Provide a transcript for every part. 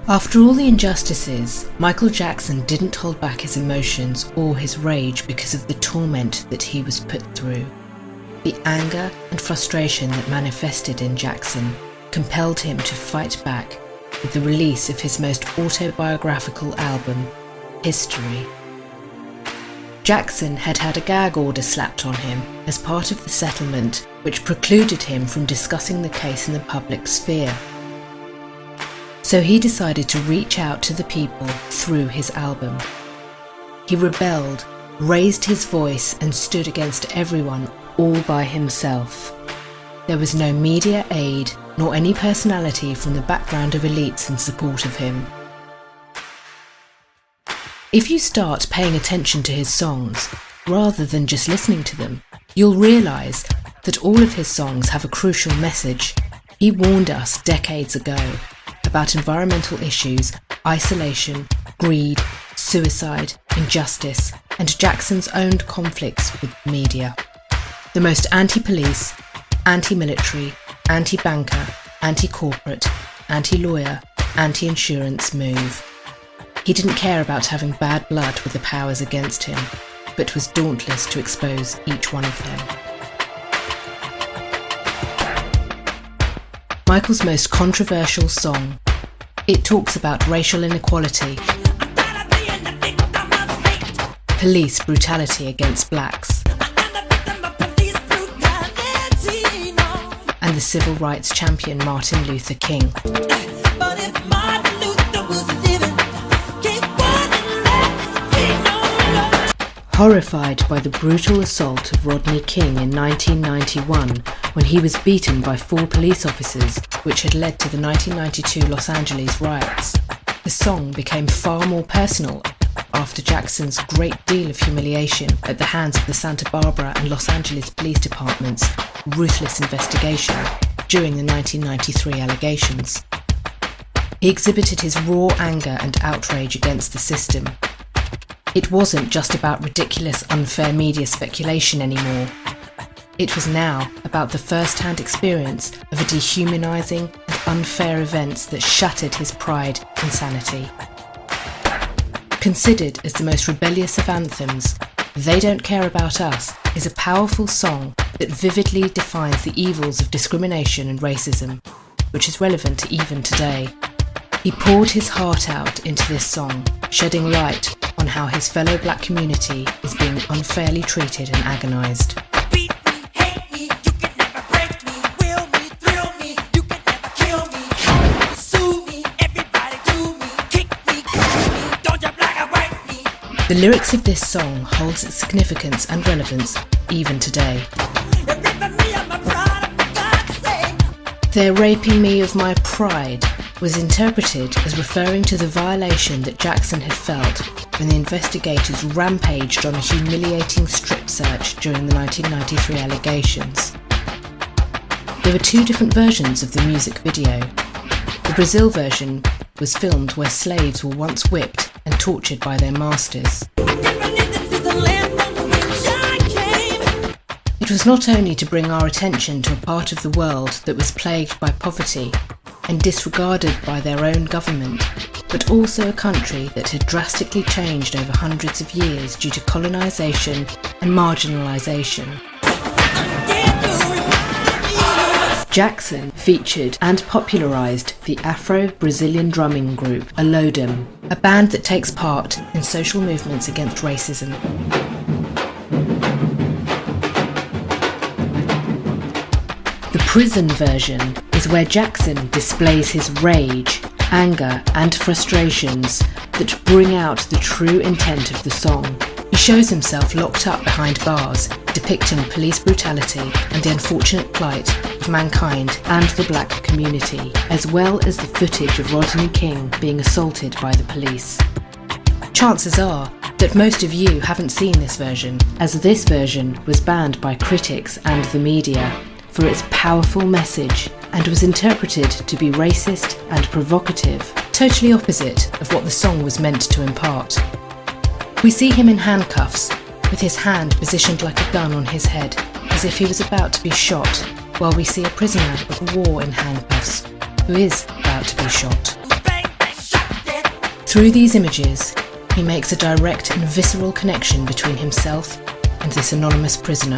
After all the injustices, Michael Jackson didn't hold back his emotions or his rage because of the torment that he was put through. The anger and frustration that manifested in Jackson compelled him to fight back with the release of his most autobiographical album, History. Jackson had had a gag order slapped on him as part of the settlement, which precluded him from discussing the case in the public sphere. So he decided to reach out to the people through his album. He rebelled, raised his voice, and stood against everyone all by himself. There was no media aid nor any personality from the background of elites in support of him. If you start paying attention to his songs, rather than just listening to them, you'll realise that all of his songs have a crucial message. He warned us decades ago about environmental issues, isolation, greed, suicide, injustice, and Jackson's own conflicts with the media. The most anti-police, anti-military, anti-banker, anti-corporate, anti-lawyer, anti-insurance move. He didn't care about having bad blood with the powers against him, but was dauntless to expose each one of them. Michael's most controversial song. It talks about racial inequality, police brutality against blacks, and the civil rights champion Martin Luther King. Horrified by the brutal assault of Rodney King in 1991, when he was beaten by 4 police officers, which had led to the 1992 Los Angeles riots, the song became far more personal after Jackson's great deal of humiliation at the hands of the Santa Barbara and Los Angeles police departments' ruthless investigation during the 1993 allegations. He exhibited his raw anger and outrage against the system. It wasn't just about ridiculous, unfair media speculation anymore. It was now about the first-hand experience of a dehumanising and unfair events that shattered his pride and sanity. Considered as the most rebellious of anthems, They Don't Care About Us is a powerful song that vividly defines the evils of discrimination and racism, which is relevant even today. He poured his heart out into this song, shedding light on how his fellow black community is being unfairly treated and agonised. The lyrics of this song holds its significance and relevance even today. They're raping me of my pride was interpreted as referring to the violation that Jackson had felt when the investigators rampaged on a humiliating strip search during the 1993 allegations. There were 2 different versions of the music video. The Brazil version was filmed where slaves were once whipped and tortured by their masters. It was not only to bring our attention to a part of the world that was plagued by poverty and disregarded by their own government, but also a country that had drastically changed over hundreds of years due to colonisation and marginalisation. Jackson featured and popularised the Afro-Brazilian drumming group Alodem, a band that takes part in social movements against racism. The prison version is where Jackson displays his rage, anger and frustrations that bring out the true intent of the song. He shows himself locked up behind bars, depicting police brutality and the unfortunate plight of mankind and the black community, as well as the footage of Rodney King being assaulted by the police. Chances are that most of you haven't seen this version, as this version was banned by critics and the media for its powerful message and was interpreted to be racist and provocative, totally opposite of what the song was meant to impart. We see him in handcuffs, with his hand positioned like a gun on his head, as if he was about to be shot, while we see a prisoner of war in handcuffs, who is about to be shot. Through these images, he makes a direct and visceral connection between himself and this anonymous prisoner.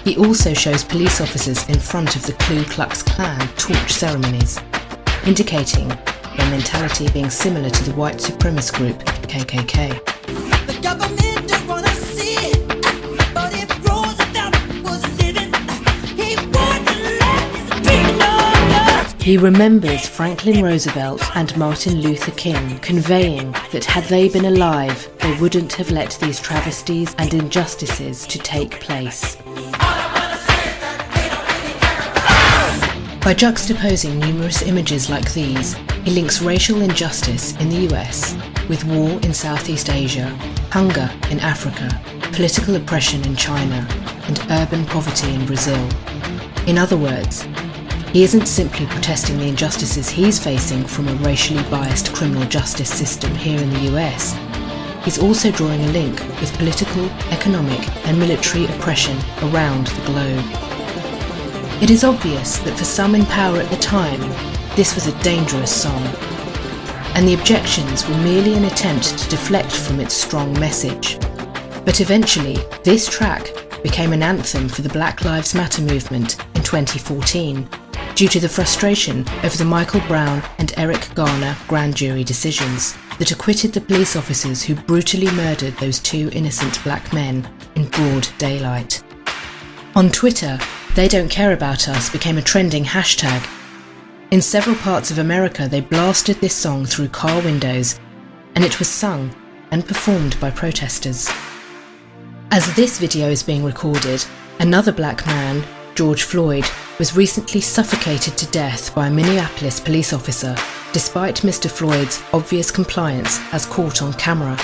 He also shows police officers in front of the Ku Klux Klan torch ceremonies, indicating their mentality being similar to the white supremacist group KKK. The government don't wanna see it, but if Roosevelt was living, he wouldn't let his people. He remembers Franklin Roosevelt and Martin Luther King conveying that had they been alive, they wouldn't have let these travesties and injustices to take place. By juxtaposing numerous images like these, he links racial injustice in the US with war in Southeast Asia, hunger in Africa, political oppression in China, and urban poverty in Brazil. In other words, he isn't simply protesting the injustices he's facing from a racially biased criminal justice system here in the US. He's also drawing a link with political, economic, and military oppression around the globe. It is obvious that for some in power at the time, this was a dangerous song, and the objections were merely an attempt to deflect from its strong message. But eventually, this track became an anthem for the Black Lives Matter movement in 2014, due to the frustration over the Michael Brown and Eric Garner grand jury decisions that acquitted the police officers who brutally murdered those two innocent black men in broad daylight. On Twitter, "They Don't Care About Us" became a trending hashtag. In several parts of America, they blasted this song through car windows, and it was sung and performed by protesters. As this video is being recorded, another black man, George Floyd, was recently suffocated to death by a Minneapolis police officer, despite Mr. Floyd's obvious compliance as caught on camera,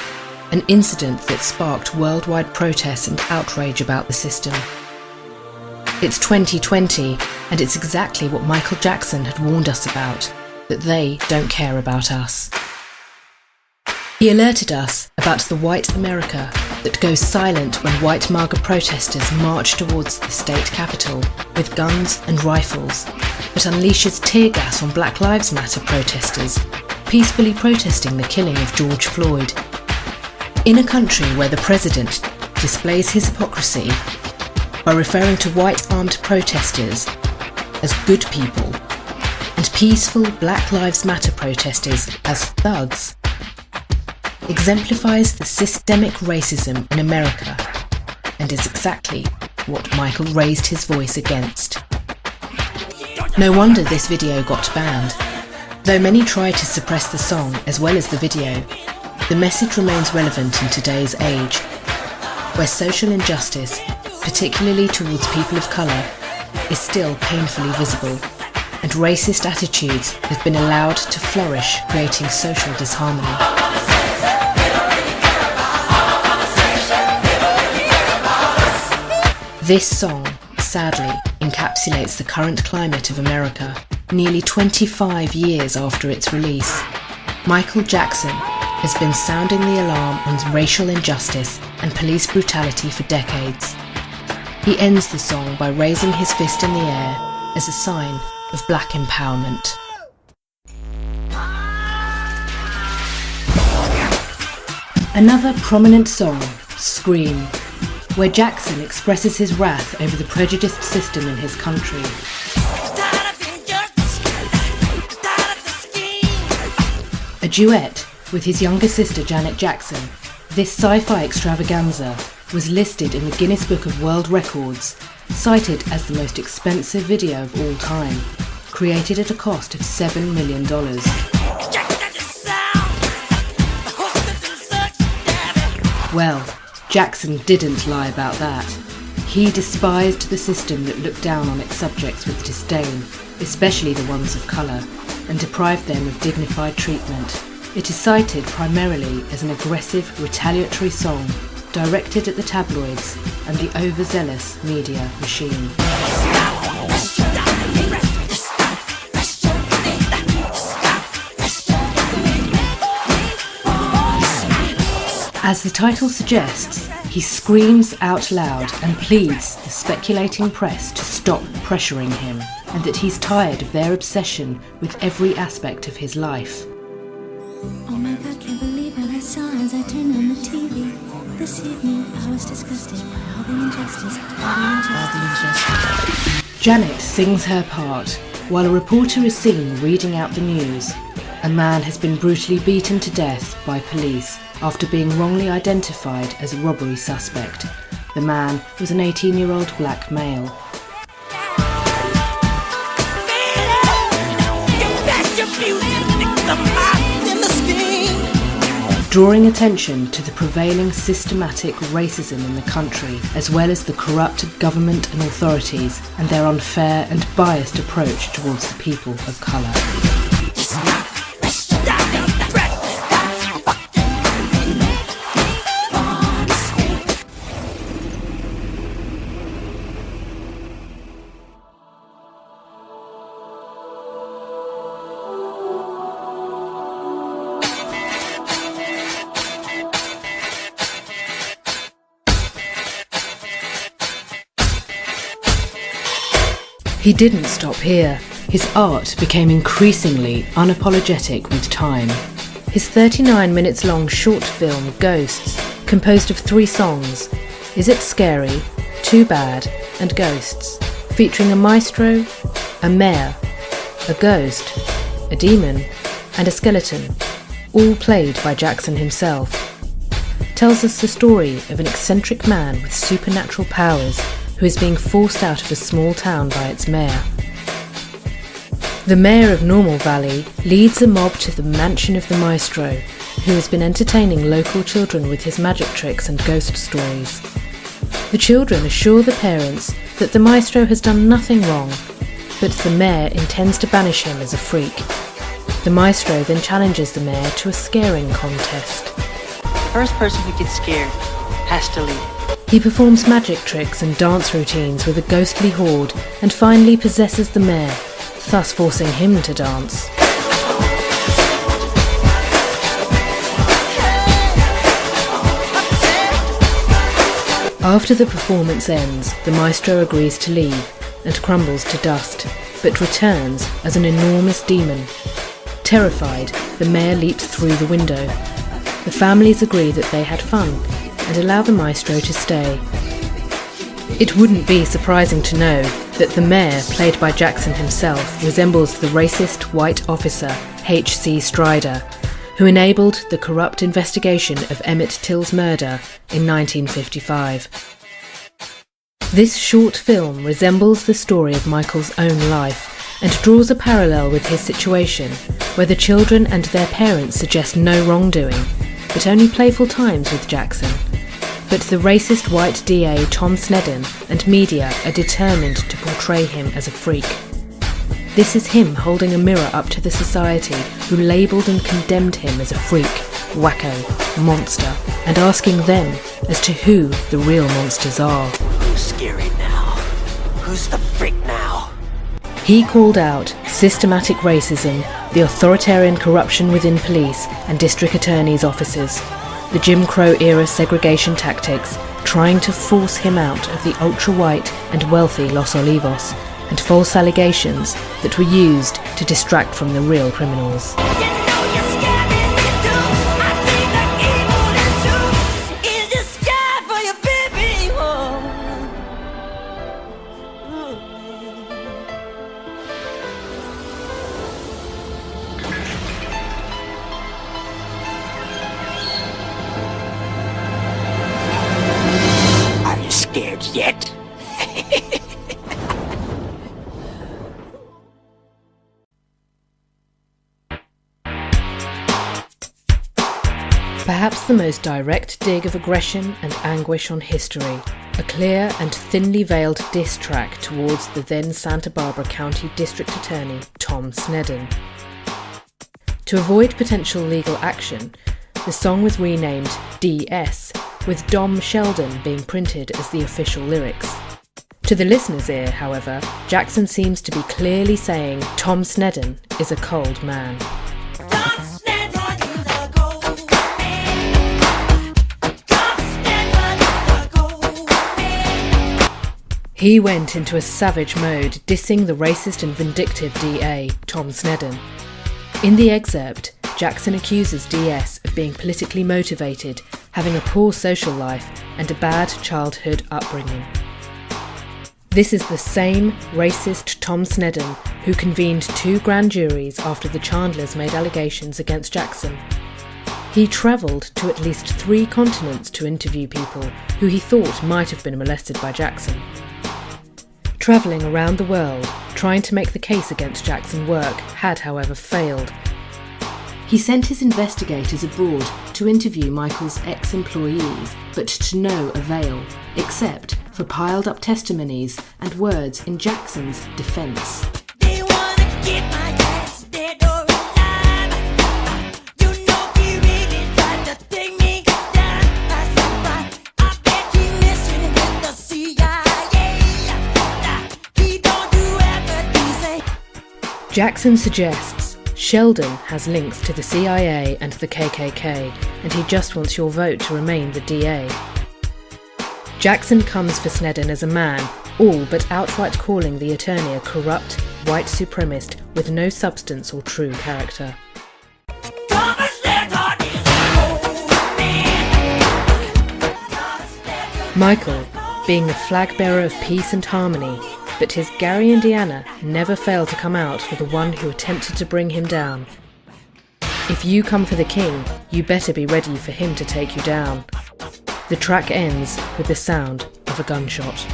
an incident that sparked worldwide protests and outrage about the system. It's 2020, and it's exactly what Michael Jackson had warned us about, that they don't care about us. He alerted us about the white America that goes silent when white MAGA protesters march towards the state capitol with guns and rifles, but unleashes tear gas on Black Lives Matter protesters, peacefully protesting the killing of George Floyd. In a country where the president displays his hypocrisy by referring to white armed protesters as good people and peaceful Black Lives Matter protesters as thugs, exemplifies the systemic racism in America and is exactly what Michael raised his voice against. No wonder this video got banned. Though many tried to suppress the song as well as the video, the message remains relevant in today's age, where social injustice, particularly towards people of colour, is still painfully visible, and racist attitudes have been allowed to flourish, creating social disharmony. This song, sadly, encapsulates the current climate of America, nearly 25 years after its release. Michael Jackson has been sounding the alarm on racial injustice and police brutality for decades. He ends the song by raising his fist in the air as a sign of black empowerment. Another prominent song, Scream, where Jackson expresses his wrath over the prejudiced system in his country. A duet with his younger sister Janet Jackson, this sci-fi extravaganza was listed in the Guinness Book of World Records, cited as the most expensive video of all time, created at a cost of $7 million. Well, Jackson didn't lie about that. He despised the system that looked down on its subjects with disdain, especially the ones of colour, and deprived them of dignified treatment. It is cited primarily as an aggressive, retaliatory song directed at the tabloids and the overzealous media machine. As the title suggests, he screams out loud and pleads the speculating press to stop pressuring him, and that he's tired of their obsession with every aspect of his life. Oh my God. this evening I was disgusted by all the injustice, all the injustice. Janet sings her part while a reporter is seen reading out the news. A man has been brutally beaten to death by police after being wrongly identified as a robbery suspect. The man was an 18-year-old black male. Drawing attention to the prevailing systematic racism in the country, as well as the corrupted government and authorities and their unfair and biased approach towards the people of colour. He didn't stop here. His art became increasingly unapologetic with time. His 39 minutes long short film Ghosts, composed of 3 songs, Is It Scary?, Too Bad and Ghosts, featuring a maestro, a mayor, a ghost, a demon and a skeleton, all played by Jackson himself, tells us the story of an eccentric man with supernatural powers who is being forced out of a small town by its mayor. The mayor of Normal Valley leads a mob to the mansion of the maestro, who has been entertaining local children with his magic tricks and ghost stories. The children assure the parents that the maestro has done nothing wrong, but the mayor intends to banish him as a freak. The maestro then challenges the mayor to a scaring contest. First person who gets scared has to leave. He performs magic tricks and dance routines with a ghostly horde and finally possesses the mayor, thus forcing him to dance. After the performance ends, the maestro agrees to leave and crumbles to dust, but returns as an enormous demon. Terrified, the mayor leaps through the window. The families agree that they had fun and allow the maestro to stay. It wouldn't be surprising to know that the mayor, played by Jackson himself, resembles the racist white officer H.C. Strider, who enabled the corrupt investigation of Emmett Till's murder in 1955. This short film resembles the story of Michael's own life and draws a parallel with his situation, where the children and their parents suggest no wrongdoing, but only playful times with Jackson. But the racist white DA Tom Sneddon and media are determined to portray him as a freak. This is him holding a mirror up to the society who labelled and condemned him as a freak, wacko, monster, and asking them as to who the real monsters are. Who's scary now? Who's the freak now? He called out systematic racism, the authoritarian corruption within police and district attorneys' offices, the Jim Crow-era segregation tactics, trying to force him out of the ultra-white and wealthy Los Olivos, and false allegations that were used to distract from the real criminals. Scared yet? Perhaps the most direct dig of aggression and anguish on history, a clear and thinly veiled diss track towards the then Santa Barbara County District Attorney Tom Sneddon. To avoid potential legal action, the song was renamed DS, with Dom Sheldon being printed as the official lyrics. To the listener's ear, however, Jackson seems to be clearly saying Tom Sneddon is a cold man. He went into a savage mode, dissing the racist and vindictive DA, Tom Sneddon. In the excerpt, Jackson accuses DS of being politically motivated having a poor social life and a bad childhood upbringing. This is the same racist Tom Sneddon who convened 2 grand juries after the Chandlers made allegations against Jackson. He travelled to at least 3 continents to interview people who he thought might have been molested by Jackson. Travelling around the world, trying to make the case against Jackson work had, however, failed. He sent his investigators abroad to interview Michael's ex-employees, but to no avail, except for piled-up testimonies and words in Jackson's defence. They wanna get my ass dead or alive. You know he really tried to take me down. I survived. I bet he missing with the CIA. He don't do everything say. Jackson suggests Sheldon has links to the CIA and the KKK, and he just wants your vote to remain the DA. Jackson comes for Sneddon as a man, all but outright calling the attorney a corrupt, white supremacist with no substance or true character. Thomas Sneddon is an old man. Michael, being the flag bearer of peace and harmony, but his Gary Indiana never failed to come out for the one who attempted to bring him down. If you come for the king, you better be ready for him to take you down. The track ends with the sound of a gunshot.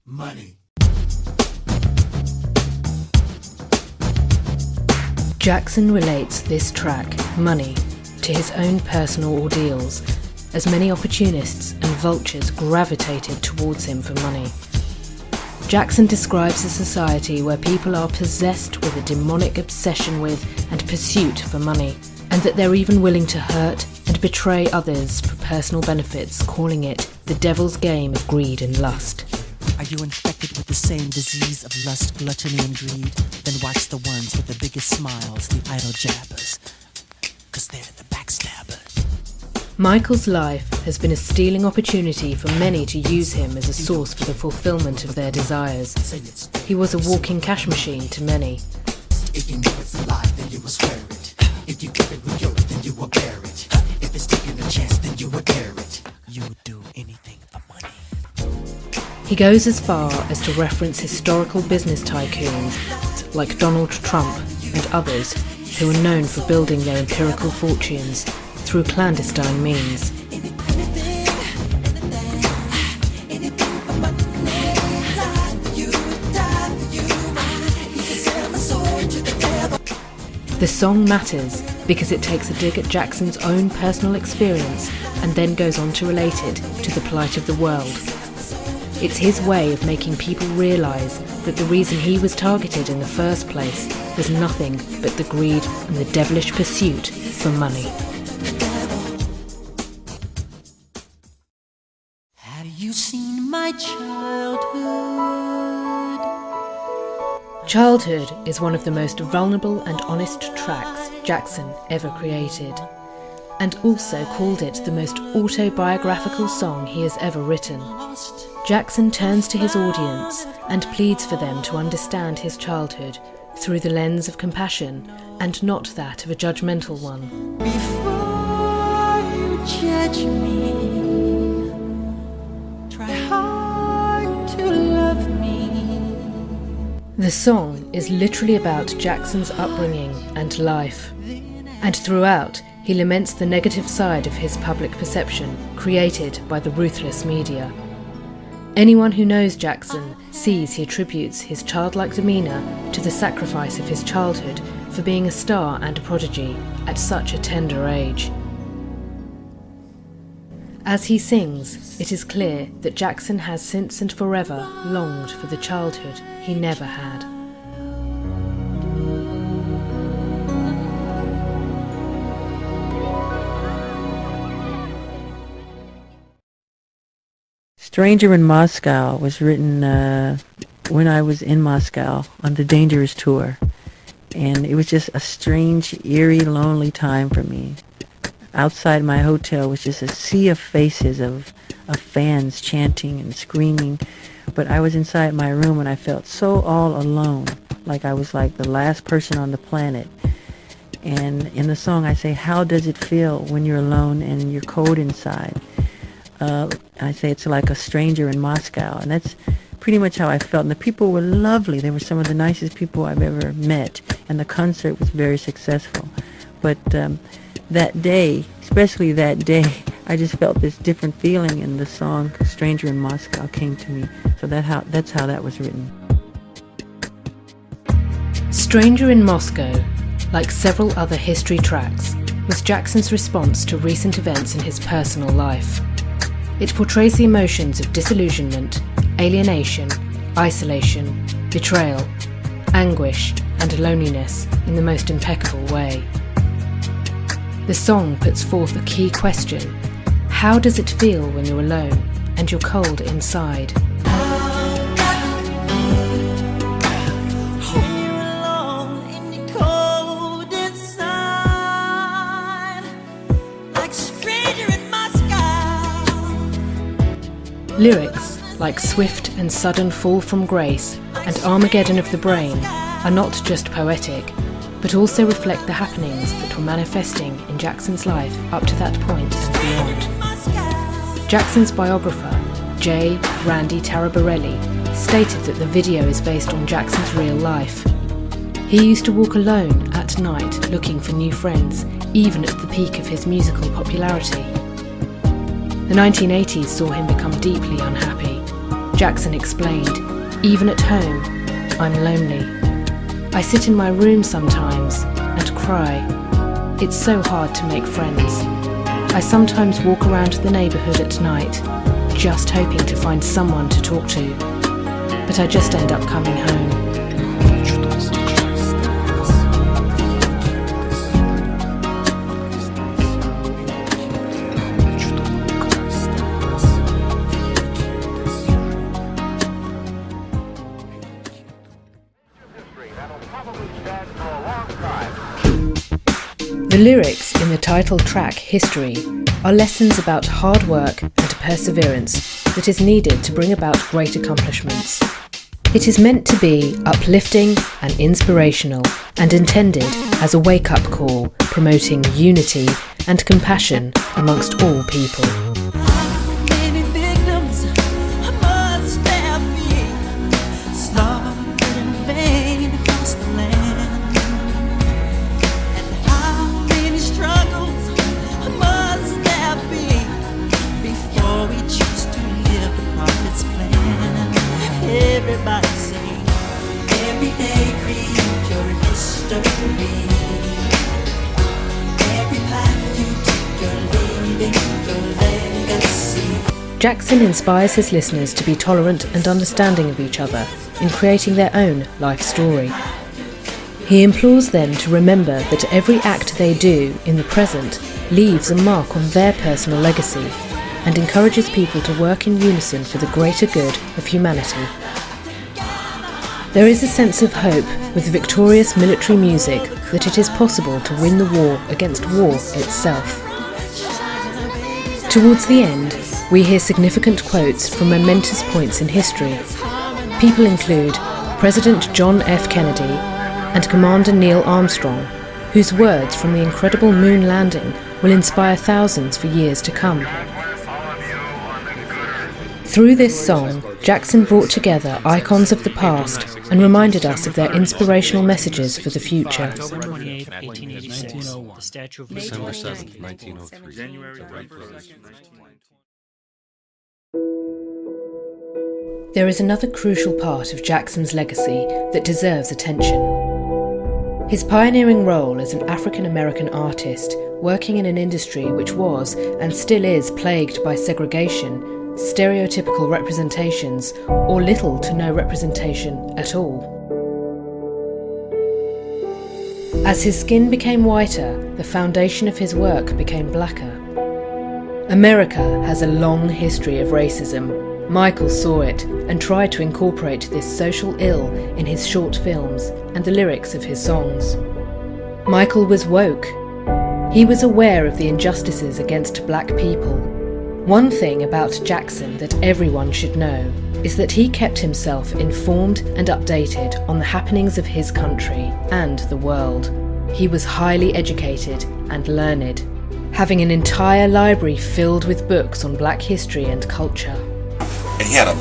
Money. Jackson relates this track, Money, to his own personal ordeals, as many opportunists and vultures gravitated towards him for money. Jackson describes a society where people are possessed with a demonic obsession with and pursuit for money, and that they're even willing to hurt and betray others for personal benefits, calling it the devil's game of greed and lust. Are you infected with the same disease of lust, gluttony, and greed? Then watch the ones with the biggest smiles, the idle jabbers, 'cause they're the backstabbers. Michael's life has been a stealing opportunity for many to use him as a source for the fulfillment of their desires. He was a walking cash machine to many. If you know it's a lie, then you will swear it. If you give it with yours, then you will bear it. If it's taking a chance, then you will dare it. You would do anything for money. He goes as far as to reference historical business tycoons like Donald Trump and others who are known for building their empirical fortunes through clandestine means. The song matters because it takes a dig at Jackson's own personal experience and then goes on to relate it to the plight of the world. It's his way of making people realise that the reason he was targeted in the first place was nothing but the greed and the devilish pursuit for money. Have you seen my childhood? Childhood is one of the most vulnerable and honest tracks Jackson ever created, and also called it the most autobiographical song he has ever written. Jackson turns to his audience and pleads for them to understand his childhood through the lens of compassion and not that of a judgmental one. Before you judge me, try hard to love me. The song is literally about Jackson's upbringing and life, and throughout he laments the negative side of his public perception created by the ruthless media. Anyone who knows Jackson sees he attributes his childlike demeanour to the sacrifice of his childhood for being a star and a prodigy at such a tender age. As he sings, it is clear that Jackson has since and forever longed for the childhood he never had. Stranger in Moscow was written when I was in Moscow on the Dangerous tour. And it was just a strange, eerie, lonely time for me. Outside my hotel was just a sea of faces of fans chanting and screaming. But I was inside my room and I felt so all alone, like I was like the last person on the planet. And in the song I say, how does it feel when you're alone and you're cold inside? I say it's like a stranger in Moscow, and that's pretty much how I felt. And the people were lovely. They were some of the nicest people I've ever met, and the concert was very successful. But that day, especially that day, I just felt this different feeling, and the song Stranger in Moscow came to me. So that's how that was written. Stranger in Moscow, like several other history tracks, was Jackson's response to recent events in his personal life. It portrays the emotions of disillusionment, alienation, isolation, betrayal, anguish, and loneliness in the most impeccable way. The song puts forth a key question: how does it feel when you're alone and you're cold inside? Lyrics like Swift and Sudden Fall from Grace and Armageddon of the Brain are not just poetic, but also reflect the happenings that were manifesting in Jackson's life up to that point and beyond. Jackson's biographer, J. Randy Taraborelli, stated that the video is based on Jackson's real life. He used to walk alone at night looking for new friends, even at the peak of his musical popularity. The 1980s saw him become deeply unhappy. Jackson explained, "Even at home, I'm lonely. I sit in my room sometimes and cry. It's so hard to make friends. I sometimes walk around the neighbourhood at night, just hoping to find someone to talk to. But I just end up coming home." The lyrics in the title track History are lessons about hard work and perseverance that is needed to bring about great accomplishments. It is meant to be uplifting and inspirational, and intended as a wake-up call promoting unity and compassion amongst all people. Everybody sing. Every day create your history. Every path you take, you're leaving your legacy. Jackson inspires his listeners to be tolerant and understanding of each other in creating their own life story. He implores them to remember that every act they do in the present leaves a mark on their personal legacy, and encourages people to work in unison for the greater good of humanity. There is a sense of hope with victorious military music that it is possible to win the war against war itself. Towards the end, we hear significant quotes from momentous points in history. People include President John F. Kennedy and Commander Neil Armstrong, whose words from the incredible moon landing will inspire thousands for years to come. Through this song, Jackson brought together icons of the past and reminded us of their inspirational messages for the future. October 28, 1886, the Statue of Liberty. December 7th, 1903. January 1st. There is another crucial part of Jackson's legacy that deserves attention. His pioneering role as an African-American artist working in an industry which was, and still is, plagued by segregation, stereotypical representations, or little to no representation at all. As his skin became whiter, the foundation of his work became blacker. America has a long history of racism. Michael saw it and tried to incorporate this social ill in his short films and the lyrics of his songs. Michael was woke. He was aware of the injustices against black people. One thing about Jackson that everyone should know is that he kept himself informed and updated on the happenings of his country and the world. He was highly educated and learned, having an entire library filled with books on black history and culture. And he had a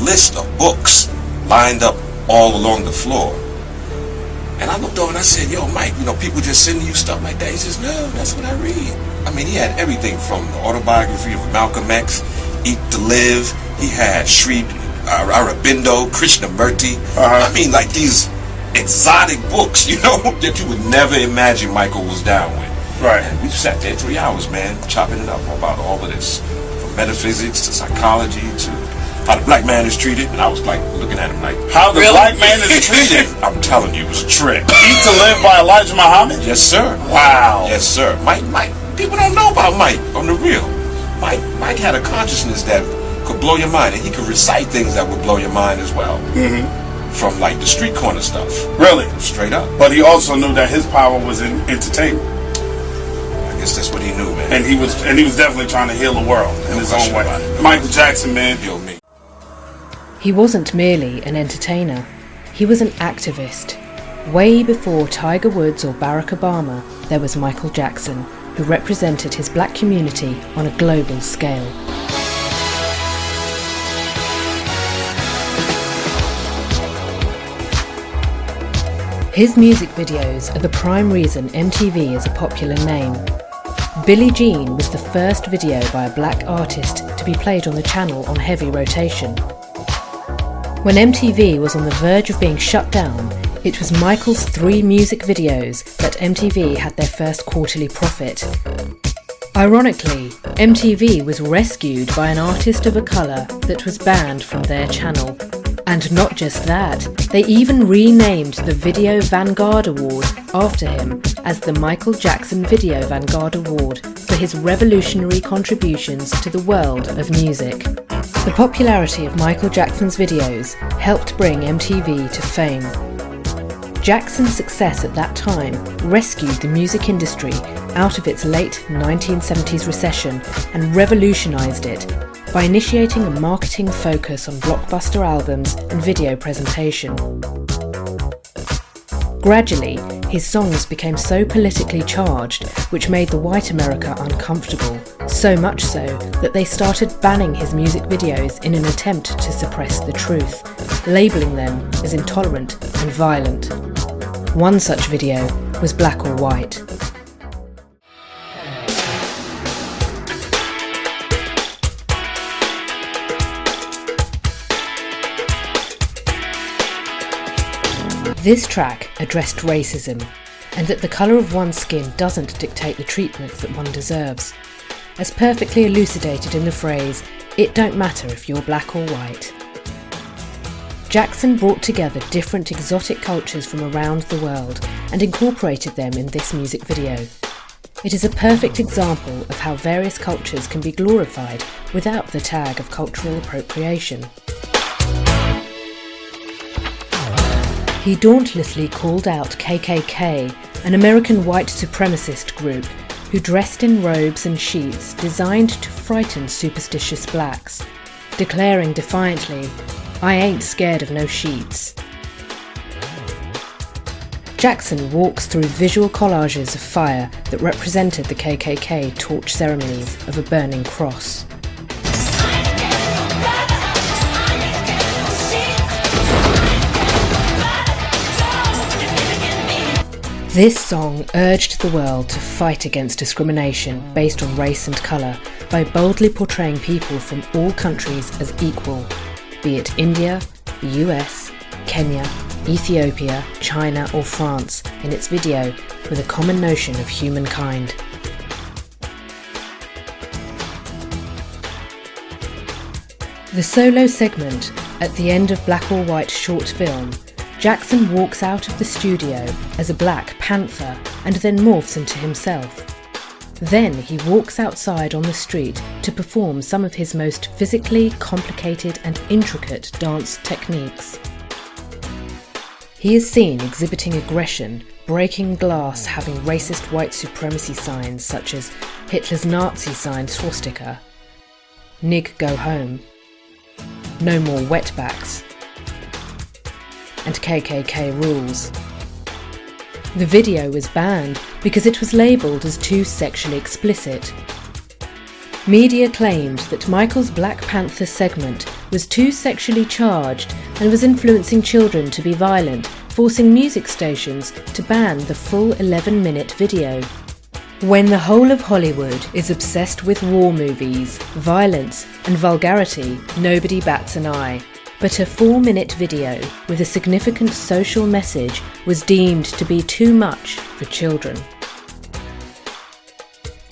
list of books lined up all along the floor. And I looked over and I said, yo, Mike, people just sending you stuff like that. He says, no, that's what I read. I mean, he had everything from the autobiography of Malcolm X, Eat to Live. He had Sri Aurobindo, Krishnamurti. I mean, like these exotic books, that you would never imagine Michael was down with. Right. And we sat there 3 hours, man, chopping it up about all of this. From metaphysics to psychology to how the black man is treated. And I was like looking at him like, how the black man is treated? I'm telling you, it was a trick. Eat to Live by Elijah Muhammad? Yes, sir. Wow. Yes, sir. Mike, people don't know about Mike on the real. Mike had a consciousness that could blow your mind, and he could recite things that would blow your mind as well. Mm-hmm. From like the street corner stuff. Really? Straight up. But he also knew that his power was in entertainment. I guess that's what he knew, man. And he was definitely trying to heal the world in his own way. Michael Jackson, man. He wasn't merely an entertainer. He was an activist. Way before Tiger Woods or Barack Obama, there was Michael Jackson, who represented his black community on a global scale. His music videos are the prime reason MTV is a popular name. Billie Jean was the first video by a black artist to be played on the channel on heavy rotation. When MTV was on the verge of being shut down, it was Michael's 3 music videos that MTV had their first quarterly profit. Ironically, MTV was rescued by an artist of a colour that was banned from their channel. And not just that, they even renamed the Video Vanguard Award after him as the Michael Jackson Video Vanguard Award for his revolutionary contributions to the world of music. The popularity of Michael Jackson's videos helped bring MTV to fame. Jackson's success at that time rescued the music industry out of its late 1970s recession and revolutionised it by initiating a marketing focus on blockbuster albums and video presentation. Gradually, his songs became so politically charged, which made the white America uncomfortable, so much so that they started banning his music videos in an attempt to suppress the truth, labelling them as intolerant and violent. One such video was Black or White. This track addressed racism, and that the colour of one's skin doesn't dictate the treatment that one deserves, as perfectly elucidated in the phrase, "It don't matter if you're black or white." Jackson brought together different exotic cultures from around the world and incorporated them in this music video. It is a perfect example of how various cultures can be glorified without the tag of cultural appropriation. He dauntlessly called out KKK, an American white supremacist group who dressed in robes and sheets designed to frighten superstitious blacks, declaring defiantly, "I ain't scared of no sheets." Jackson walks through visual collages of fire that represented the KKK torch ceremonies of a burning cross. This song urged the world to fight against discrimination based on race and colour by boldly portraying people from all countries as equal, be it India, the US, Kenya, Ethiopia, China or France in its video with a common notion of humankind. The solo segment at the end of Black or White short film, Jackson walks out of the studio as a Black Panther and then morphs into himself. Then he walks outside on the street to perform some of his most physically complicated and intricate dance techniques. He is seen exhibiting aggression, breaking glass, having racist white supremacy signs such as Hitler's Nazi sign swastika, "Nig go home," "No more wetbacks," and KKK rules. The video was banned because it was labelled as too sexually explicit. Media claimed that Michael's Black Panther segment was too sexually charged and was influencing children to be violent, forcing music stations to ban the full 11-minute video. When the whole of Hollywood is obsessed with war movies, violence and vulgarity, nobody bats an eye. But a 4-minute video with a significant social message was deemed to be too much for children.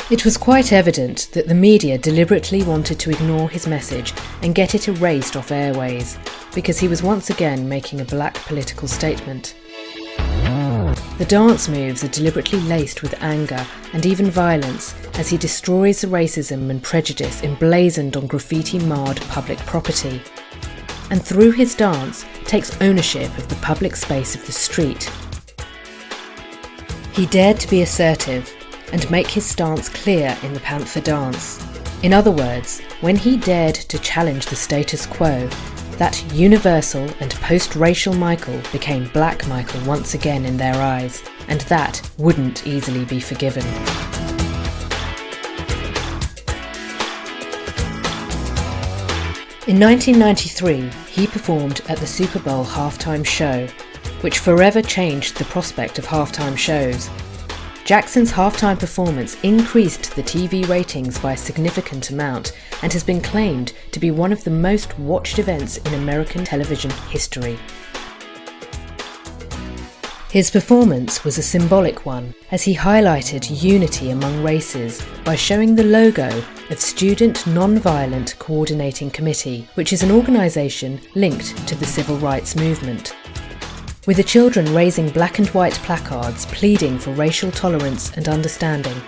It was quite evident that the media deliberately wanted to ignore his message and get it erased off airways, because he was once again making a black political statement. The dance moves are deliberately laced with anger and even violence as he destroys the racism and prejudice emblazoned on graffiti-marred public property, and through his dance takes ownership of the public space of the street. He dared to be assertive and make his stance clear in the Panther dance. In other words, when he dared to challenge the status quo, that universal and post-racial Michael became Black Michael once again in their eyes, and that wouldn't easily be forgiven. In 1993, he performed at the Super Bowl halftime show, which forever changed the prospect of halftime shows. Jackson's halftime performance increased the TV ratings by a significant amount and has been claimed to be one of the most watched events in American television history. His performance was a symbolic one, as he highlighted unity among races by showing the logo of Student Nonviolent Coordinating Committee, which is an organisation linked to the civil rights movement, with the children raising black and white placards pleading for racial tolerance and understanding.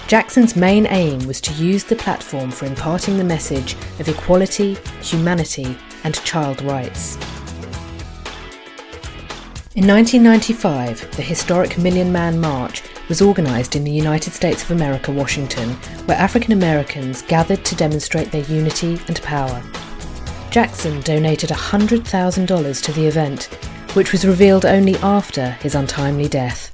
Jackson's main aim was to use the platform for imparting the message of equality, humanity, and child rights. In 1995, the historic Million Man March was organised in the United States of America, Washington, where African Americans gathered to demonstrate their unity and power. Jackson donated $100,000 to the event, which was revealed only after his untimely death.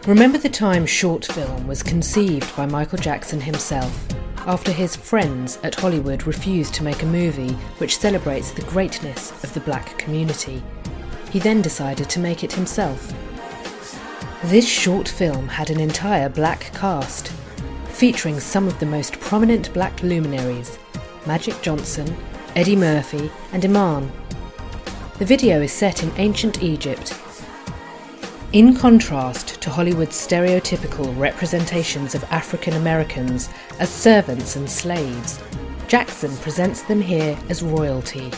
Remember the Time short film was conceived by Michael Jackson himself, after his friends at Hollywood refused to make a movie which celebrates the greatness of the black community. He then decided to make it himself. This short film had an entire black cast, featuring some of the most prominent black luminaries, Magic Johnson, Eddie Murphy, and Iman. The video is set in ancient Egypt. In contrast to Hollywood's stereotypical representations of African Americans as servants and slaves, Jackson presents them here as royalty.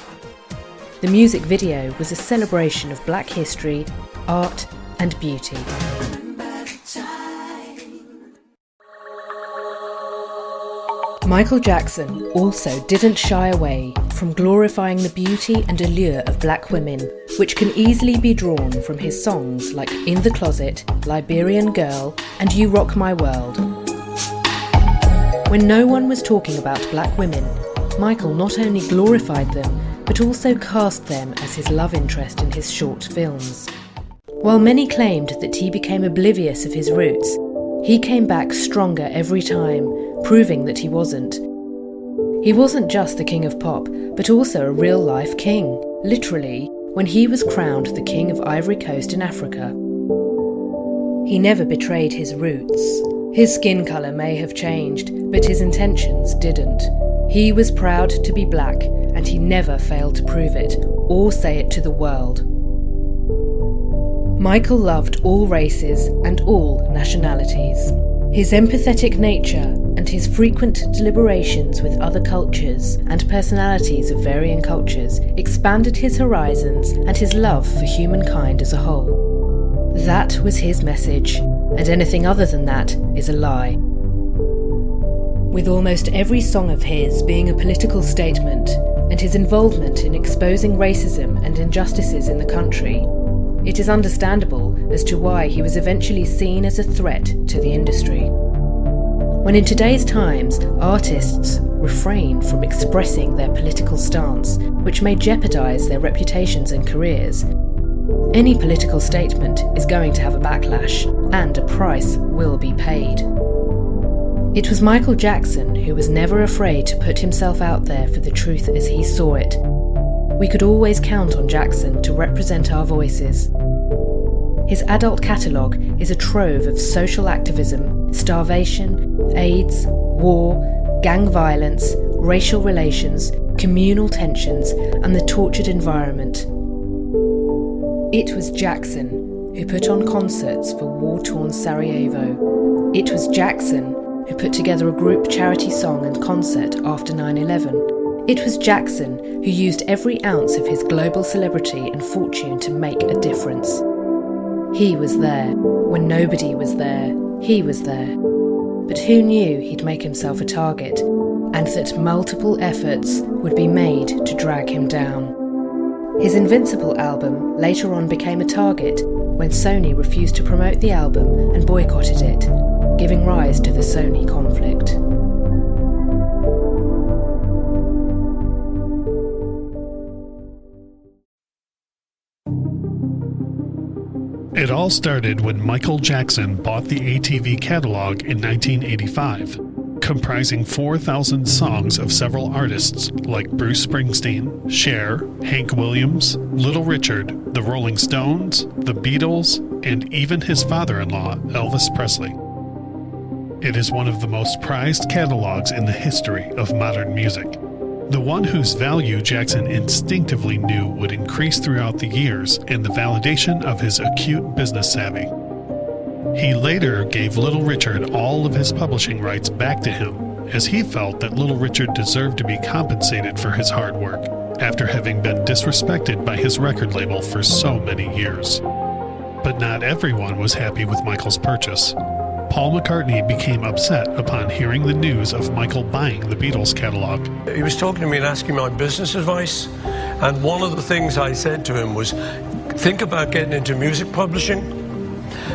The music video was a celebration of black history, art, and beauty. Michael Jackson also didn't shy away from glorifying the beauty and allure of black women, which can easily be drawn from his songs like In the Closet, Liberian Girl, and You Rock My World. When no one was talking about black women, Michael not only glorified them, but also cast them as his love interest in his short films. While many claimed that he became oblivious of his roots, he came back stronger every time, proving that he wasn't. He wasn't just the king of pop, but also a real-life king, literally, when he was crowned the King of Ivory Coast in Africa. He never betrayed his roots. His skin colour may have changed, but his intentions didn't. He was proud to be black, and he never failed to prove it, or say it to the world. Michael loved all races and all nationalities. His empathetic nature and his frequent deliberations with other cultures and personalities of varying cultures expanded his horizons and his love for humankind as a whole. That was his message, and anything other than that is a lie. With almost every song of his being a political statement, and his involvement in exposing racism and injustices in the country, it is understandable as to why he was eventually seen as a threat to the industry. When in today's times, artists, refrain from expressing their political stance, which may jeopardize their reputations and careers. Any political statement is going to have a backlash, and a price will be paid. It was Michael Jackson who was never afraid to put himself out there for the truth as he saw it. We could always count on Jackson to represent our voices. His adult catalogue is a trove of social activism, starvation, AIDS, war, gang violence, racial relations, communal tensions, and the tortured environment. It was Jackson who put on concerts for war-torn Sarajevo. It was Jackson who put together a group charity song and concert after 9/11. It was Jackson who used every ounce of his global celebrity and fortune to make a difference. He was there. When nobody was there, he was there. But who knew he'd make himself a target, and that multiple efforts would be made to drag him down? His Invincible album later on became a target when Sony refused to promote the album and boycotted it, giving rise to the Sony conflict. It all started when Michael Jackson bought the ATV catalog in 1985, comprising 4,000 songs of several artists like Bruce Springsteen, Cher, Hank Williams, Little Richard, the Rolling Stones, the Beatles, and even his father-in-law, Elvis Presley. It is one of the most prized catalogs in the history of modern music. The one whose value Jackson instinctively knew would increase throughout the years and the validation of his acute business savvy. He later gave Little Richard all of his publishing rights back to him, as he felt that Little Richard deserved to be compensated for his hard work, after having been disrespected by his record label for so many years. But not everyone was happy with Michael's purchase. Paul McCartney became upset upon hearing the news of Michael buying the Beatles catalog. He was talking to me and asking my business advice, and one of the things I said to him was, think about getting into music publishing.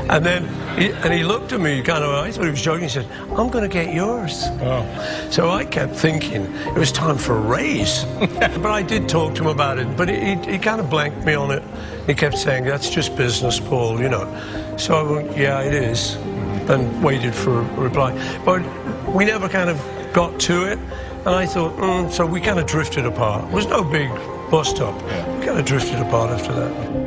And then he looked at me kind of, I thought he was joking, he said, I'm going to get yours. Oh. So I kept thinking it was time for a raise. But I did talk to him about it, but he kind of blanked me on it. He kept saying, that's just business, Paul, you know. So I went, yeah, it is, and waited for a reply. But we never kind of got to it, and I thought, so we kind of drifted apart. It was no big bust-up. We kind of drifted apart after that.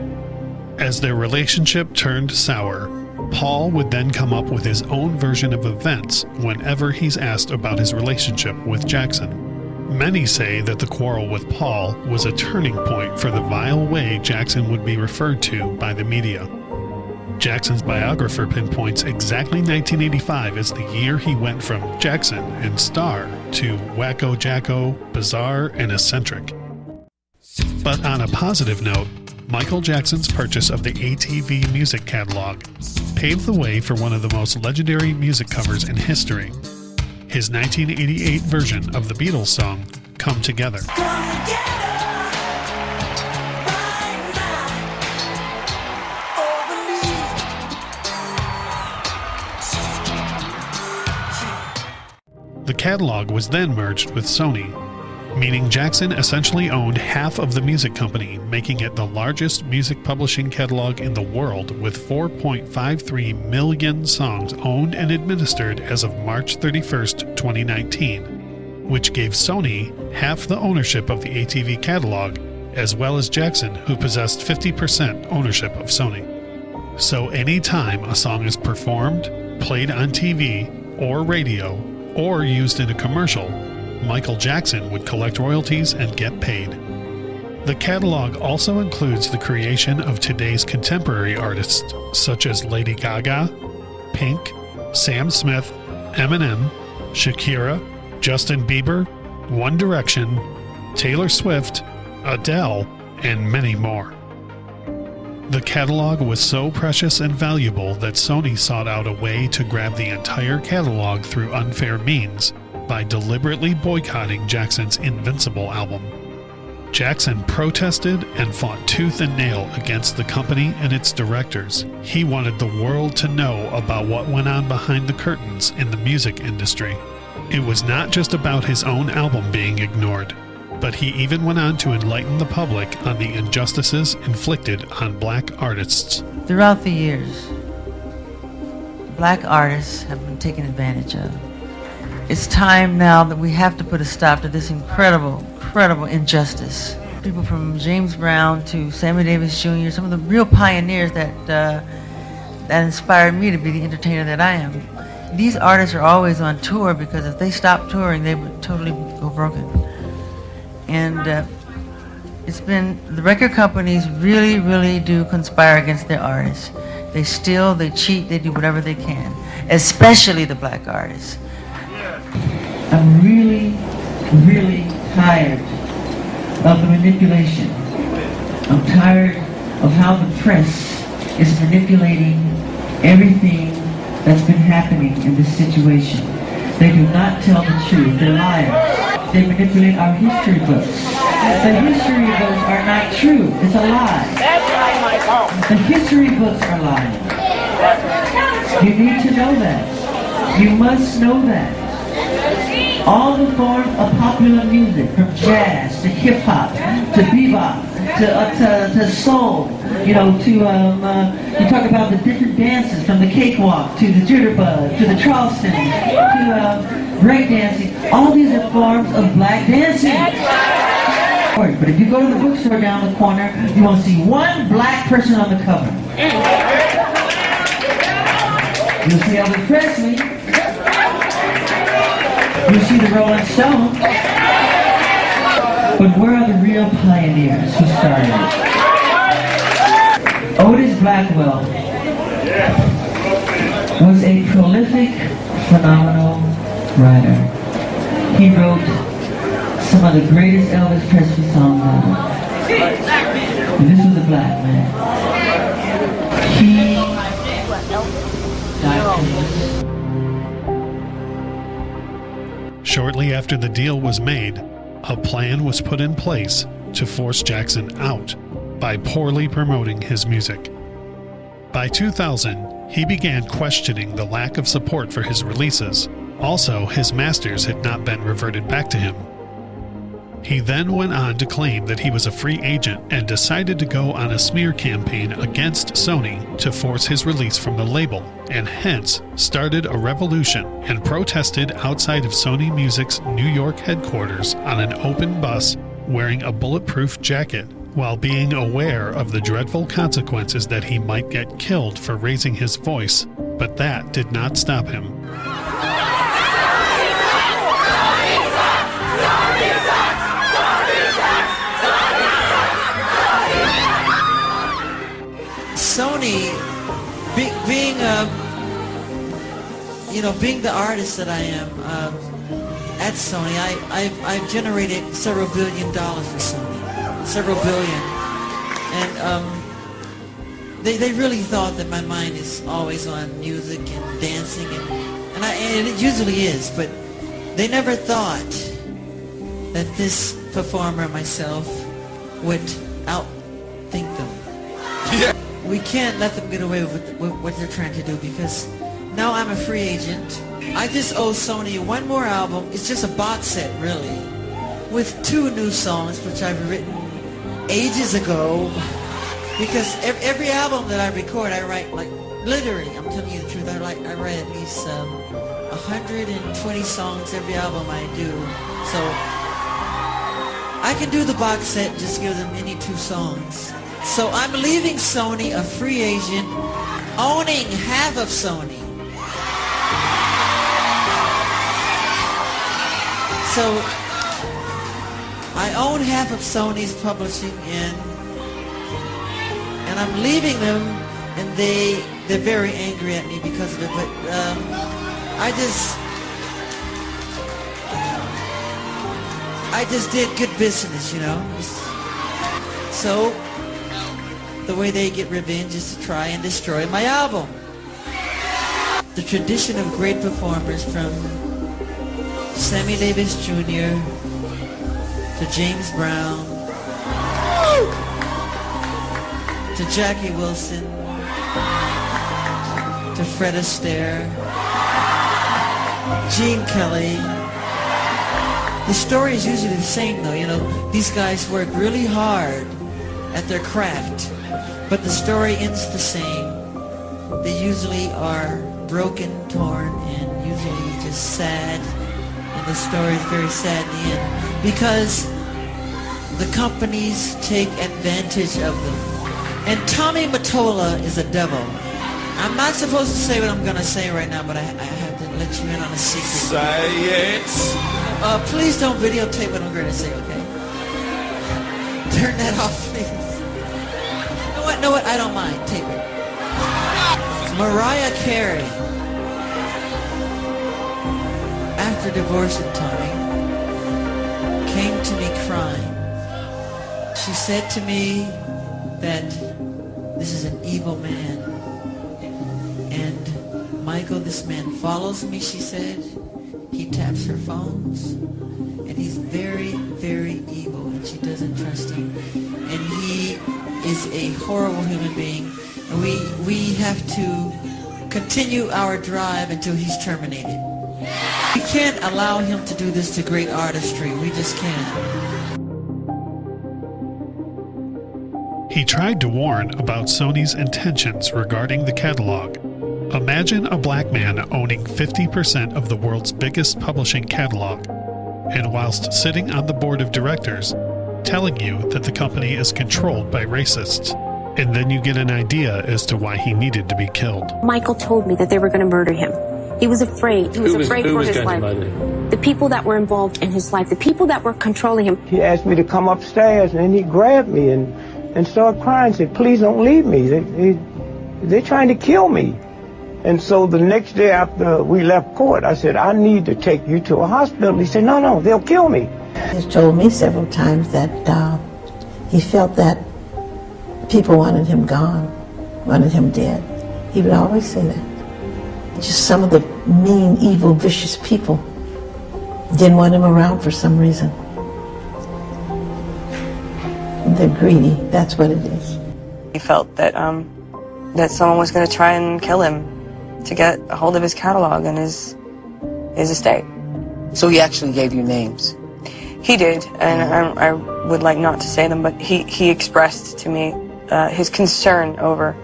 As their relationship turned sour, Paul would then come up with his own version of events whenever he's asked about his relationship with Jackson. Many say that the quarrel with Paul was a turning point for the vile way Jackson would be referred to by the media. Jackson's biographer pinpoints exactly 1985 as the year he went from Jackson and star to wacko jacko, bizarre, and eccentric. But on a positive note, Michael Jackson's purchase of the ATV music catalog paved the way for one of the most legendary music covers in history. His 1988 version of the Beatles song, Come Together. The catalog was then merged with Sony, meaning Jackson essentially owned half of the music company, making it the largest music publishing catalog in the world with 4.53 million songs owned and administered as of March 31st, 2019, which gave Sony half the ownership of the ATV catalog, as well as Jackson, who possessed 50% ownership of Sony. So anytime a song is performed, played on TV or radio, or used in a commercial, Michael Jackson would collect royalties and get paid. The catalog also includes the creation of today's contemporary artists such as Lady Gaga, Pink, Sam Smith, Eminem, Shakira, Justin Bieber, One Direction, Taylor Swift, Adele, and many more. The catalog was so precious and valuable that Sony sought out a way to grab the entire catalog through unfair means by deliberately boycotting Jackson's Invincible album. Jackson protested and fought tooth and nail against the company and its directors. He wanted the world to know about what went on behind the curtains in the music industry. It was not just about his own album being ignored, but he even went on to enlighten the public on the injustices inflicted on black artists. Throughout the years, black artists have been taken advantage of. It's time now that we have to put a stop to this incredible injustice. People from James Brown to Sammy Davis Jr., some of the real pioneers that inspired me to be the entertainer that I am. These artists are always on tour because if they stopped touring, they would totally go broken. And it's been, the record companies really do conspire against their artists. They steal, they cheat, they do whatever they can, especially the black artists. I'm really tired of the manipulation. I'm tired of how the press is manipulating everything that's been happening in this situation. They do not tell the truth. They're liars. They manipulate our history books. The history books are not true. It's a lie. The history books are lying. You need to know that. You must know that. All the forms of popular music, from jazz to hip-hop to bebop to soul, you talk about the different dances, from the cakewalk to the jitterbug to the Charleston to breakdancing. All these are forms of black dancing. But if you go to the bookstore down the corner, you won't see one black person on the cover. You'll see Elvis Presley. You'll see the Rolling Stones. But where are the real pioneers who started it? Otis Blackwell was a prolific, phenomenal writer. He wrote some of the greatest Elvis Presley songs ever. And this was a black man. He died penniless. Shortly after the deal was made, a plan was put in place to force Jackson out by poorly promoting his music. By 2000, he began questioning the lack of support for his releases. Also, his masters had not been reverted back to him. He then went on to claim that he was a free agent and decided to go on a smear campaign against Sony to force his release from the label, and hence started a revolution and protested outside of Sony Music's New York headquarters on an open bus wearing a bulletproof jacket, while being aware of the dreadful consequences that he might get killed for raising his voice, but that did not stop him. Sony, being the artist that I am at Sony, I've generated several $1 billion for Sony, several billion, and they really thought that my mind is always on music and dancing, and it usually is, but they never thought that this performer myself would outthink them. Yeah. We can't let them get away with what they're trying to do, because now I'm a free agent. I just owe Sony one more album. It's just a box set, really, with 2 new songs, which I've written ages ago. Because every album that I record, I write, like, literally, I'm telling you the truth, I write at least 120 songs every album I do. So I can do the box set, just give them any 2 songs. So I'm leaving Sony a free agent, owning half of Sony. So I own half of Sony's publishing, and I'm leaving them, and they're very angry at me because of it. But I just did good business, you know. So the way they get revenge is to try and destroy my album. The tradition of great performers, from Sammy Davis Jr. to James Brown to Jackie Wilson to Fred Astaire Gene Kelly. The story is usually the same though, you know. These guys work really hard at their craft, but the story ends the same. They usually are broken, torn, and usually just sad. And the story is very sad in the end because the companies take advantage of them. And Tommy Mottola is a devil. I'm not supposed to say what I'm going to say right now, but I have to let you in on a secret. Say it. Please don't videotape what I'm going to say, okay? Turn that off, please. Know what? I don't mind. Tape it. Mariah Carey. After divorcing Tommy, came to me crying. She said to me that this is an evil man. And Michael, this man follows me, she said. He taps her phones. And he's very, very evil. And she doesn't trust him. And he is a horrible human being. And we have to continue our drive until he's terminated. We can't allow him to do this to great artistry. We just can't. He tried to warn about Sony's intentions regarding the catalog. Imagine a black man owning 50% of the world's biggest publishing catalog, and whilst sitting on the board of directors, telling you that the company is controlled by racists. And then you get an idea as to why he needed to be killed. Michael told me that they were going to murder him. He was afraid. He was afraid for his life. The people that were involved in his life, the people that were controlling him. He asked me to come upstairs, and he grabbed me and started crying, said, please don't leave me. They're trying to kill me. And so the next day after we left court, I said, I need to take you to a hospital. He said, no, they'll kill me. He's told me several times that he felt that people wanted him gone, wanted him dead. He would always say that. Just some of the mean, evil, vicious people didn't want him around for some reason. They're greedy, that's what it is. He felt that that someone was going to try and kill him to get a hold of his catalog and his estate. So he actually gave you names? He did, and I would like not to say them, but he expressed to me his concern over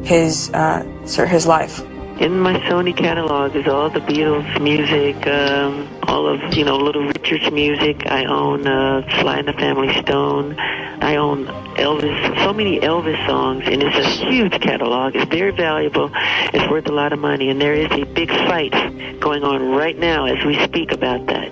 his life. In my Sony catalog is all the Beatles music, all of, Little Richard's music. I own Sly and the Family Stone. I own Elvis, so many Elvis songs, and it's a huge catalog. It's very valuable. It's worth a lot of money, and there is a big fight going on right now as we speak about that.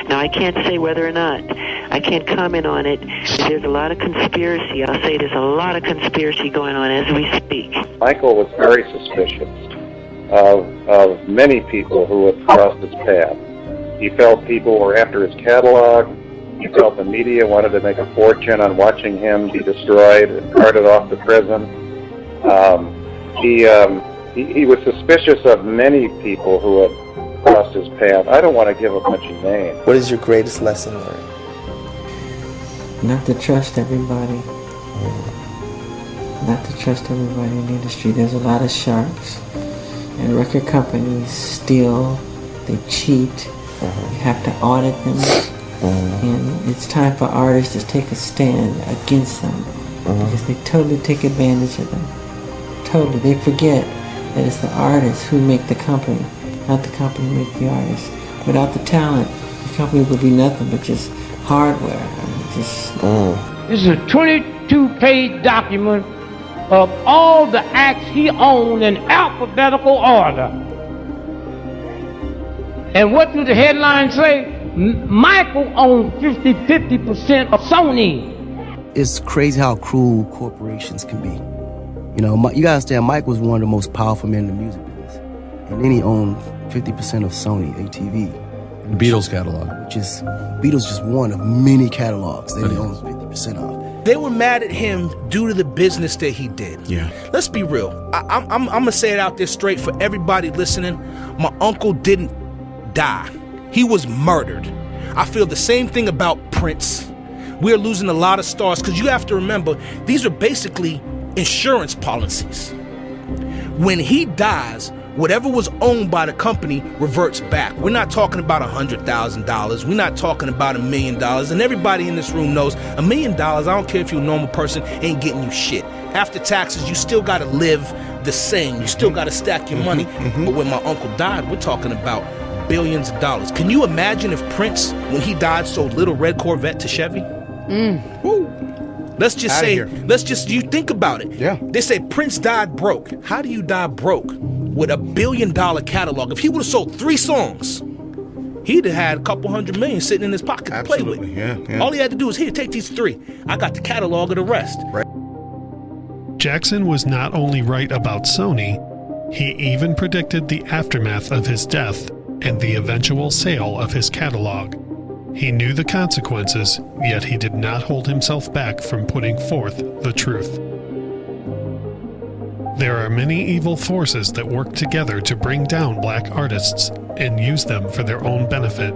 Now, I can't say whether or not. I can't comment on it. There's a lot of conspiracy. I'll say there's a lot of conspiracy going on as we speak. Michael was very suspicious of many people who had crossed his path. He felt people were after his catalog. He felt the media wanted to make a fortune on watching him be destroyed and carted off to prison. He was suspicious of many people who had crossed his path. I don't want to give a bunch of names. What is your greatest lesson learned? Not to trust everybody. Not to trust everybody in the industry. There's a lot of sharks. And record companies steal, they cheat. You have to audit them. And it's time for artists to take a stand against them. Because they totally take advantage of them. Totally. They forget that it's the artists who make the company, not the company make the artists. Without the talent, the company would be nothing but just hardware. This is a 22-page document of all the acts he owned in alphabetical order. And what do the headlines say? Michael owned 50% of Sony. It's crazy how cruel corporations can be. You gotta understand, Mike was one of the most powerful men in the music business. And then he owned 50% of Sony, ATV. Beatles catalog. Beatles just one of many catalogs that he owns 50% of. They were mad at him due to the business that he did. Yeah. Let's be real. I'm gonna say it out there straight for everybody listening. My uncle didn't die. He was murdered. I feel the same thing about Prince. We're losing a lot of stars because you have to remember, these are basically insurance policies. When he dies, whatever was owned by the company reverts back. We're not talking about $100,000. We're not talking about $1 million. And everybody in this room knows $1 million, I don't care if you're a normal person, ain't getting you shit. After taxes, you still got to live the same. You still got to stack your money. But when my uncle died, we're talking about billions of dollars. Can you imagine if Prince, when he died, sold Little Red Corvette to Chevy? Woo. Let's just you think about it. Yeah. They say Prince died broke. How do you die broke with a $1 billion catalog? If he would have sold 3 songs, he'd have had a couple $100 million sitting in his pocket to play with. Yeah. All he had to do is, here, take these 3. I got the catalog of the rest. Right. Jackson was not only right about Sony, he even predicted the aftermath of his death and the eventual sale of his catalog. He knew the consequences, yet he did not hold himself back from putting forth the truth. There are many evil forces that work together to bring down black artists and use them for their own benefit.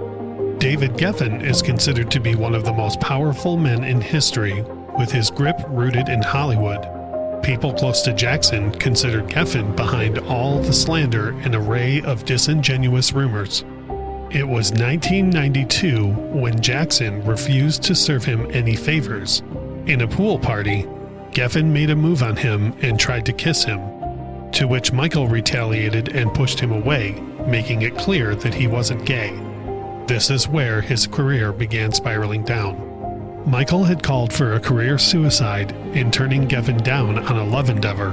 David Geffen is considered to be one of the most powerful men in history, with his grip rooted in Hollywood. People close to Jackson considered Geffen behind all the slander and array of disingenuous rumors. It was 1992 when Jackson refused to serve him any favors. In a pool party, Geffen made a move on him and tried to kiss him, to which Michael retaliated and pushed him away, making it clear that he wasn't gay. This is where his career began spiraling down. Michael had called for a career suicide in turning Geffen down on a love endeavor,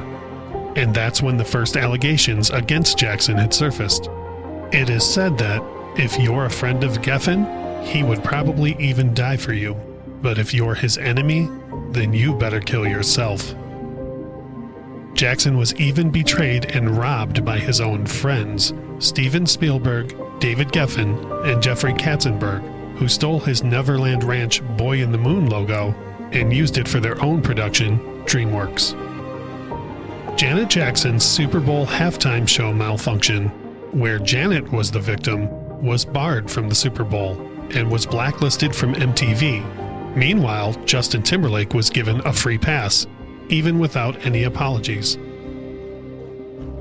and that's when the first allegations against Jackson had surfaced. It is said that if you're a friend of Geffen, he would probably even die for you, but if you're his enemy, then you better kill yourself. Jackson was even betrayed and robbed by his own friends, Steven Spielberg, David Geffen, and Jeffrey Katzenberg, who stole his Neverland Ranch Boy in the Moon logo and used it for their own production, DreamWorks. Janet Jackson's Super Bowl halftime show malfunction, where Janet was the victim, was barred from the Super Bowl and was blacklisted from MTV. Meanwhile, Justin Timberlake was given a free pass, even without any apologies.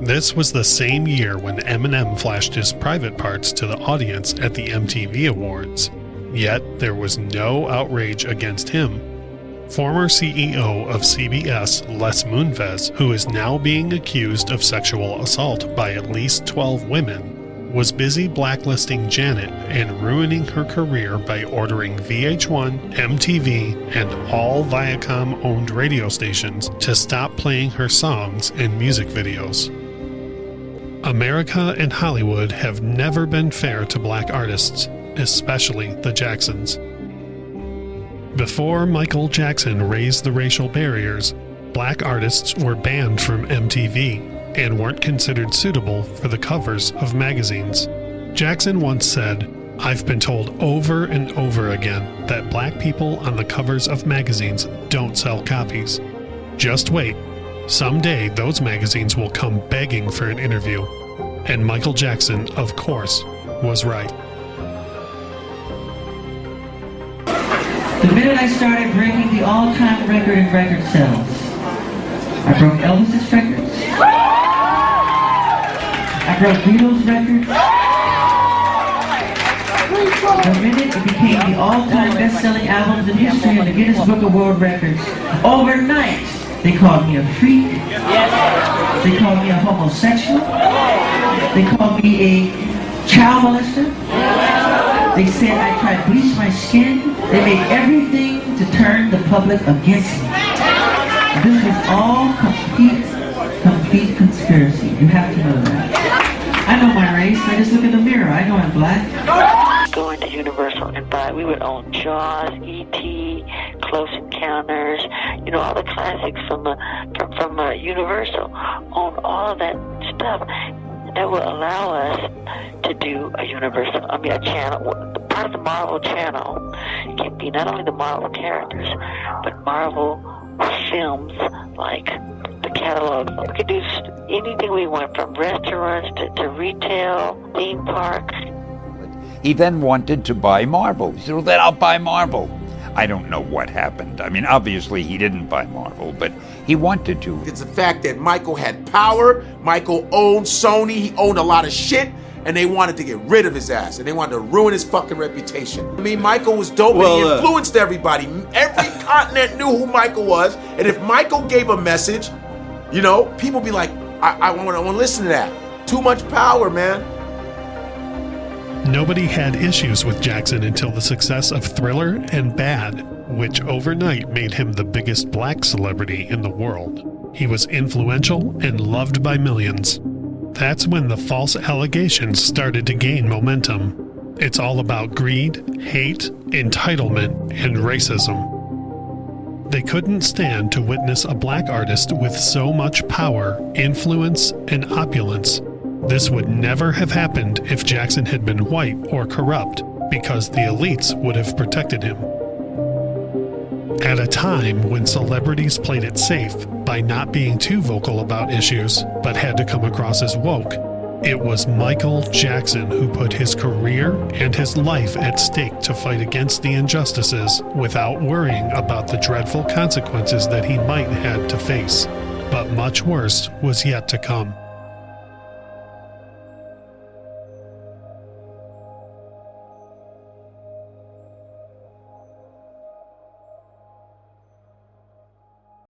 This was the same year when Eminem flashed his private parts to the audience at the MTV Awards, yet there was no outrage against him. Former CEO of CBS, Les Moonves, who is now being accused of sexual assault by at least 12 women, was busy blacklisting Janet and ruining her career by ordering VH1, MTV, and all Viacom-owned radio stations to stop playing her songs and music videos. America and Hollywood have never been fair to black artists, especially the Jacksons. Before Michael Jackson raised the racial barriers, black artists were banned from MTV and weren't considered suitable for the covers of magazines. Jackson once said, "I've been told over and over again that black people on the covers of magazines don't sell copies. Just wait. Someday those magazines will come begging for an interview." And Michael Jackson, of course, was right. The minute I started breaking the all-time record in record sales, I broke Elvis's records. I broke Beatles' records. The minute it became the all-time best-selling albums in history in the Guinness Book of World Records, overnight they called me a freak. They called me a homosexual. They called me a child molester. They said I tried to bleach my skin. They made everything to turn the public against me. This was all complete conspiracy. You have to know that. I know my race. I just look in the mirror. I know I'm black. Going to Universal and buy. We would own Jaws, E.T., Close Encounters. You know, all the classics from Universal. Own all of that stuff. That will allow us to do a channel, part of the Marvel channel can be not only the Marvel characters, but Marvel films like the catalog. We could do anything we want, from restaurants to retail, theme parks. He then wanted to buy Marvel. He said, well, then I'll buy Marvel. I don't know what happened. I mean, obviously he didn't buy Marvel, but he wanted to. It's the fact that Michael had power, Michael owned Sony, he owned a lot of shit, and they wanted to get rid of his ass, and they wanted to ruin his fucking reputation. I mean, Michael was dope, and he influenced everybody. Every continent knew who Michael was, and if Michael gave a message, you know, people be like, I want to listen to that. Too much power, man. Nobody had issues with Jackson until the success of Thriller and Bad, which overnight made him the biggest black celebrity in the world. He was influential and loved by millions. That's when the false allegations started to gain momentum. It's all about greed, hate, entitlement, and racism. They couldn't stand to witness a black artist with so much power, influence, and opulence. This would never have happened if Jackson had been white or corrupt, because the elites would have protected him. At a time when celebrities played it safe by not being too vocal about issues, but had to come across as woke, it was Michael Jackson who put his career and his life at stake to fight against the injustices without worrying about the dreadful consequences that he might have to face. But much worse was yet to come.